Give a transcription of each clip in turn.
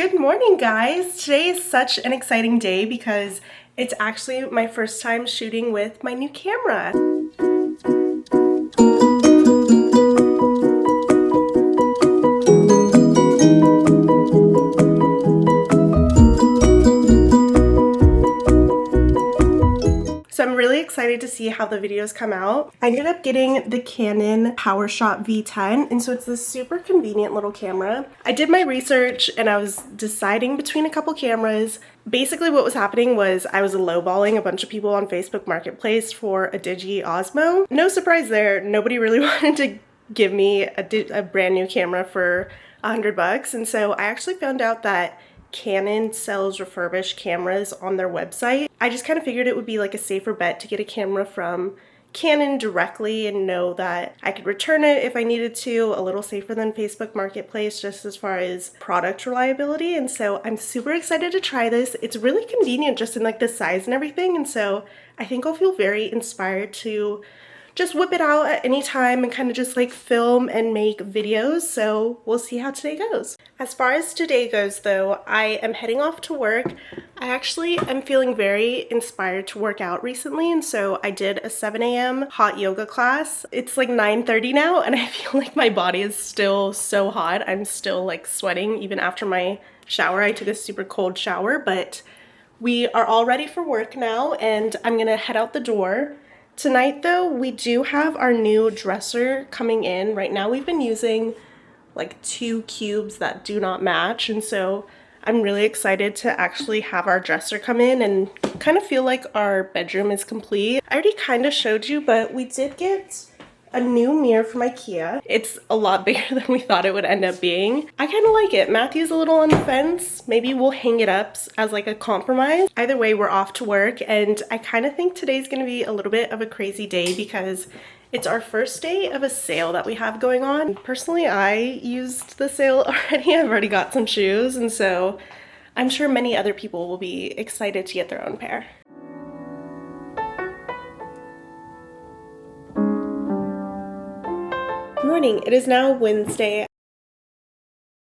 Good morning, guys. Today is such an exciting day because it's actually my first time shooting with my new camera. So I'm really excited to see how the videos come out. I ended up getting the Canon Powershot V10, and so it's this super convenient little camera. I did my research and I was deciding between a couple cameras. Basically what was happening was I was lowballing a bunch of people on Facebook Marketplace for a Digi Osmo. No surprise there, nobody really wanted to give me a brand new camera for $100, and so I actually found out that Canon sells refurbished cameras on their website. I just kind of figured it would be like a safer bet to get a camera from Canon directly and know that I could return it if I needed to, a little safer than Facebook Marketplace just as far as product reliability. And so I'm super excited to try this. It's really convenient just in like the size and everything, and so I think I'll feel very inspired to just whip it out at any time and kind of just like film and make videos. So we'll see how today goes. As far as today goes though, I am heading off to work. I actually am feeling very inspired to work out recently, and so I did a 7 a.m. hot yoga class. It's like 9:30 now and I feel like my body is still so hot. I'm still like sweating even after my shower. I took a super cold shower, but we are all ready for work now and I'm gonna head out the door. Tonight though, we do have our new dresser coming in. Right now we've been using like 2 cubes that do not match, and so I'm really excited to actually have our dresser come in and kind of feel like our bedroom is complete. I already kind of showed you, but we did get a new mirror from IKEA. It's a lot bigger than we thought it would end up being. I kind of like it. Matthew's a little on the fence. Maybe we'll hang it up as like a compromise. Either way, we're off to work, and I kind of think today's gonna be a little bit of a crazy day because it's our first day of a sale that we have going on. Personally, I used the sale already. I've already got some shoes, and so I'm sure many other people will be excited to get their own pair. Good morning. It is now Wednesday,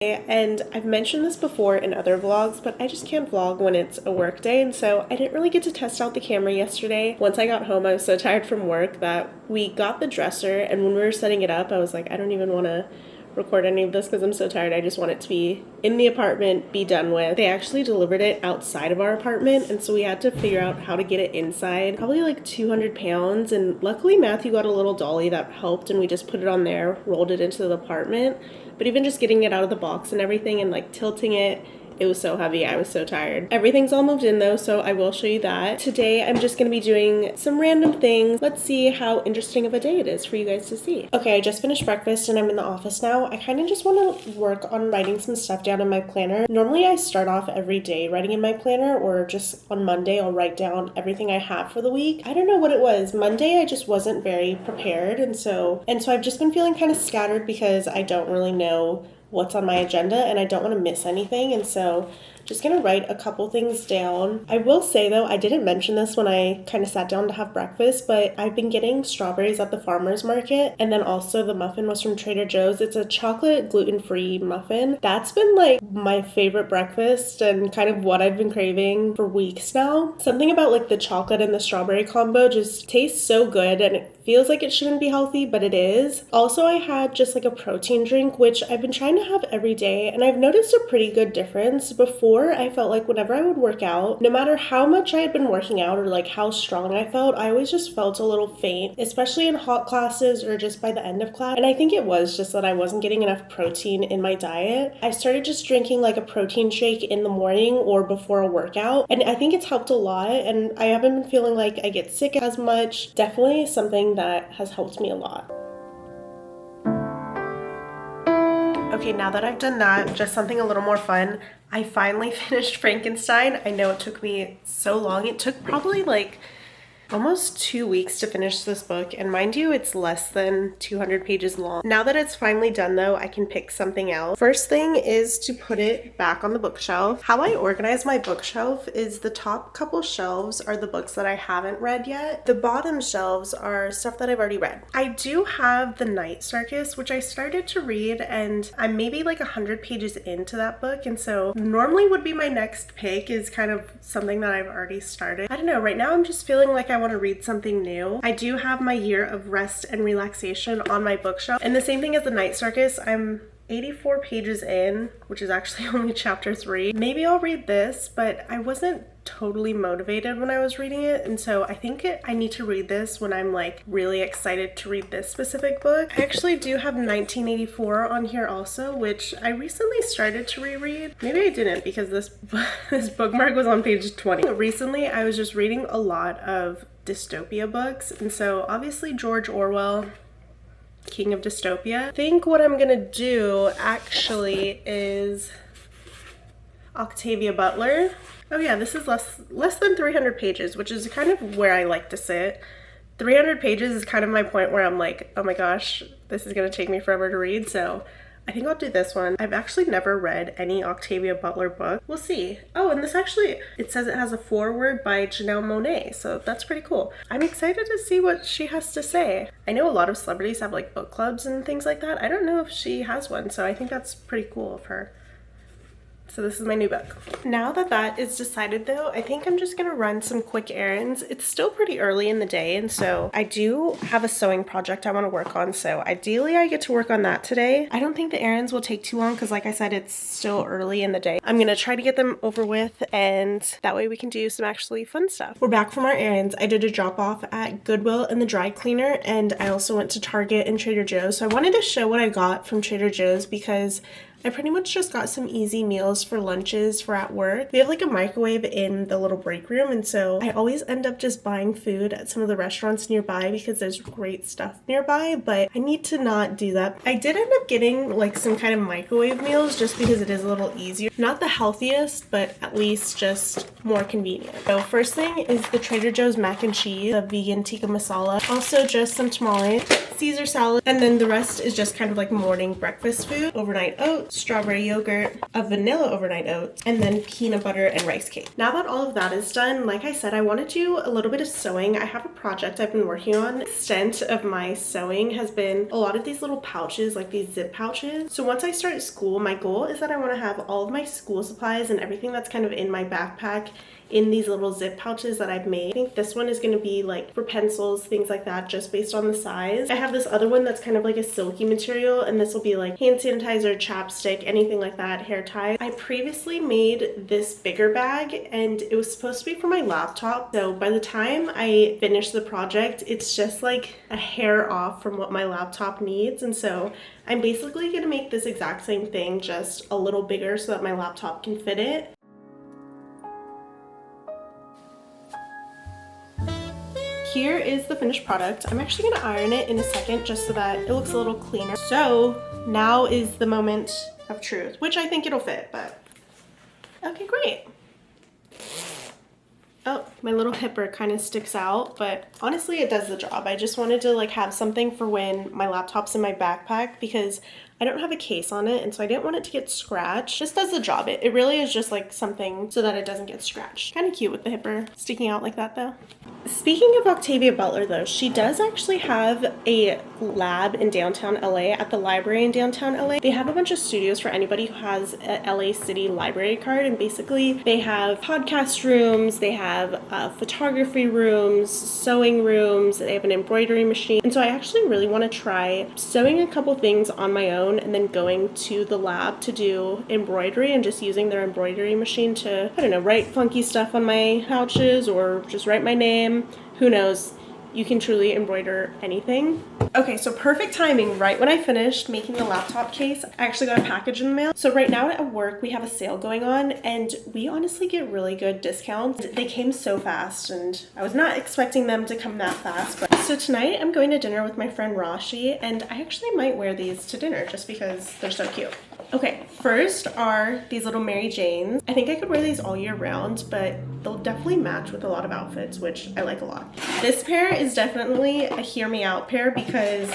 and I've mentioned this before in other vlogs, but I just can't vlog when it's a work day, and so I didn't really get to test out the camera yesterday. Once I got home, I was so tired from work that we got the dresser, and when we were setting it up, I was like, I don't even want to record any of this because I'm so tired. I just want it to be in the apartment, be done with. They actually delivered it outside of our apartment, and so we had to figure out how to get it inside. Probably like 200 pounds, and luckily Matthew got a little dolly that helped, and we just put it on there, rolled it into the apartment. But even just getting it out of the box and everything and like tilting it, it was so heavy. I was so tired. Everything's all moved in though, so I will show you that. Today I'm just gonna be doing some random things. Let's see how interesting of a day it is for you guys to see. Okay, I just finished breakfast and I'm in the office now. I kind of just want to work on writing some stuff down in my planner. Normally I start off every day writing in my planner, or just on Monday I'll write down everything I have for the week. I don't know what it was. Monday I just wasn't very prepared, and so I've just been feeling kind of scattered because I don't really know what's on my agenda and I don't want to miss anything, and so just gonna write a couple things down. I will say though, I didn't mention this when I kind of sat down to have breakfast, but I've been getting strawberries at the farmer's market, and then also the muffin was from Trader Joe's. It's a chocolate gluten-free muffin. That's been like my favorite breakfast and kind of what I've been craving for weeks now. Something about like the chocolate and the strawberry combo just tastes so good, and it feels like it shouldn't be healthy, but it is. Also, I had just like a protein drink, which I've been trying to have every day, and I've noticed a pretty good difference. Before, I felt like whenever I would work out, no matter how much I had been working out or like how strong I felt, I always just felt a little faint, especially in hot classes or just by the end of class. And I think it was just that I wasn't getting enough protein in my diet. I started just drinking like a protein shake in the morning or before a workout, and I think it's helped a lot, and I haven't been feeling like I get sick as much. Definitely something that has helped me a lot. Okay, now that I've done that, just something a little more fun. I finally finished Frankenstein. I know it took me so long. It took probably like almost 2 weeks to finish this book, and mind you, it's less than 200 pages long. Now that it's finally done though, I can pick something else. First thing is to put it back on the bookshelf. How I organize my bookshelf is the top couple shelves are the books that I haven't read yet. The bottom shelves are stuff that I've already read. I do have The Night Circus, which I started to read, and I'm maybe like 100 pages into that book, and so normally would be my next pick is kind of something that I've already started. I don't know, right now I'm just feeling like I want to read something new. I do have my Year of Rest and Relaxation on my bookshelf, and the same thing as The Night Circus. I'm 84 pages in, which is actually only chapter 3. Maybe I'll read this, but I wasn't totally motivated when I was reading it, and so I think I need to read this when I'm like really excited to read this specific book. I actually do have 1984 on here also, which I recently started to reread. Maybe I didn't because this bookmark was on page 20. Recently I was just reading a lot of dystopia books, and so obviously George Orwell, king of dystopia. I think what I'm gonna do actually is Octavia Butler. Oh yeah, this is less than 300 pages, which is kind of where I like to sit. 300 pages is kind of my point where I'm like, oh my gosh, this is gonna take me forever to read, so I think I'll do this one. I've actually never read any Octavia Butler book. We'll see. Oh, and this actually, it says it has a foreword by Janelle Monáe, so that's pretty cool. I'm excited to see what she has to say. I know a lot of celebrities have like book clubs and things like that. I don't know if she has one, so I think that's pretty cool of her. So this is my new book. Now that that is decided though, I think I'm just gonna run some quick errands. It's still pretty early in the day, and so I do have a sewing project I wanna work on, so ideally I get to work on that today. I don't think the errands will take too long because like I said, it's still early in the day. I'm gonna try to get them over with, and that way we can do some actually fun stuff. We're back from our errands. I did a drop off at Goodwill and the dry cleaner, and I also went to Target and Trader Joe's. So I wanted to show what I got from Trader Joe's because I pretty much just got some easy meals for lunches for at work. We have like a microwave in the little break room, and so I always end up just buying food at some of the restaurants nearby because there's great stuff nearby, but I need to not do that. I did end up getting like some kind of microwave meals just because it is a little easier. Not the healthiest, but at least just more convenient. So first thing is the Trader Joe's mac and cheese, the vegan tikka masala, also just some tamales, Caesar salad, and then the rest is just kind of like morning breakfast food, overnight oats, strawberry yogurt, a vanilla overnight oats, and then peanut butter and rice cake. Now that all of that is done, like I said, I want to do a little bit of sewing. I have a project I've been working on. The extent of my sewing has been a lot of these little pouches, like these zip pouches. So once I start school, my goal is that I want to have all of my school supplies and everything that's kind of in my backpack in these little zip pouches that I've made. I think this one is going to be like for pencils, things like that, just based on the size. I have this other one that's kind of like a silky material, and this will be like hand sanitizer, chapstick, anything like that, hair ties. I previously made this bigger bag, and it was supposed to be for my laptop. So by the time I finish the project, it's just like a hair off from what my laptop needs. And so I'm basically going to make this exact same thing, just a little bigger so that my laptop can fit it. Here is the finished product. I'm actually gonna iron it in a second just so that it looks a little cleaner. So now is the moment of truth, which I think it'll fit, but okay, great. Oh, my little hipper kind of sticks out, but honestly it does the job. I just wanted to like have something for when my laptop's in my backpack because I don't have a case on it, and so I didn't want it to get scratched. This does the job. It really is just like something so that it doesn't get scratched. Kind of cute with the hipper sticking out like that though. Speaking of Octavia Butler though, she does actually have a lab in downtown LA at the library in downtown LA. They have a bunch of studios for anybody who has a LA City library card, and basically they have podcast rooms, they have photography rooms, sewing rooms, they have an embroidery machine. And so I actually really want to try sewing a couple things on my own and then going to the lab to do embroidery and just using their embroidery machine to, I don't know, write funky stuff on my pouches or just write my name. Who knows? you can truly embroider anything. Okay, so perfect timing. Right when I finished making the laptop case, I actually got a package in the mail. So right now at work, we have a sale going on and we honestly get really good discounts. They came so fast and I was not expecting them to come that fast. But so tonight I'm going to dinner with my friend Rashi and I actually might wear these to dinner just because they're so cute. Okay, first are these little Mary Janes. I think I could wear these all year round, but they'll definitely match with a lot of outfits, which I like a lot. This pair is definitely a hear me out pair because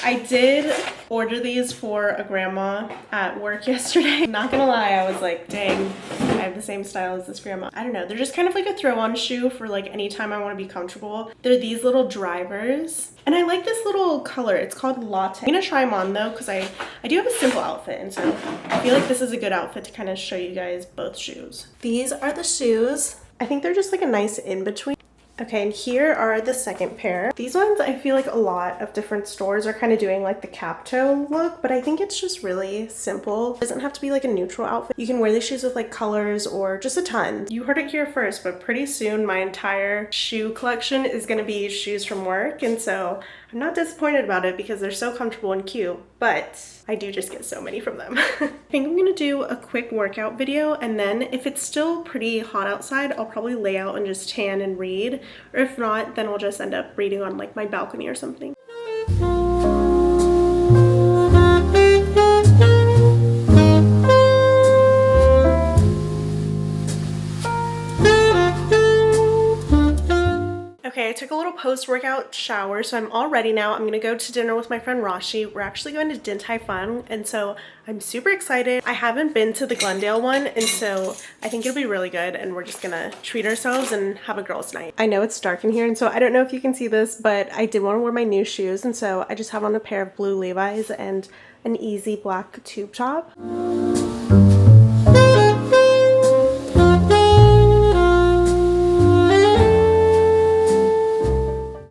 I did order these for a grandma at work yesterday. Not gonna lie, I was like, dang, I have the same style as this grandma. I don't know, they're just kind of like a throw-on shoe for like anytime I want to be comfortable. They're these little drivers. And I like this little color. It's called Latte. I'm gonna try them on though because I do have a simple outfit and so I feel like this is a good outfit to kind of show you guys both shoes. These are the shoes. I think they're just like a nice in-between. Okay, and here are the second pair. These ones, I feel like a lot of different stores are kind of doing like the cap toe look, but I think it's just really simple. It doesn't have to be like a neutral outfit. You can wear these shoes with like colors or just a ton. You heard it here first, but pretty soon my entire shoe collection is gonna be shoes from work, and so I'm not disappointed about it because they're so comfortable and cute, but I do just get so many from them. I think I'm gonna do a quick workout video, and then if it's still pretty hot outside, I'll probably lay out and just tan and read, or if not, then I'll just end up reading on like my balcony or something. Okay, I took a little post-workout shower, so I'm all ready now. I'm gonna go to dinner with my friend Rashi. We're actually going to Din Tai Fung, and so I'm super excited. I haven't been to the Glendale one, and so I think it'll be really good, and we're just gonna treat ourselves and have a girls' night. I know it's dark in here, and so I don't know if you can see this, but I did want to wear my new shoes, and so I just have on a pair of blue Levi's and an easy black tube top.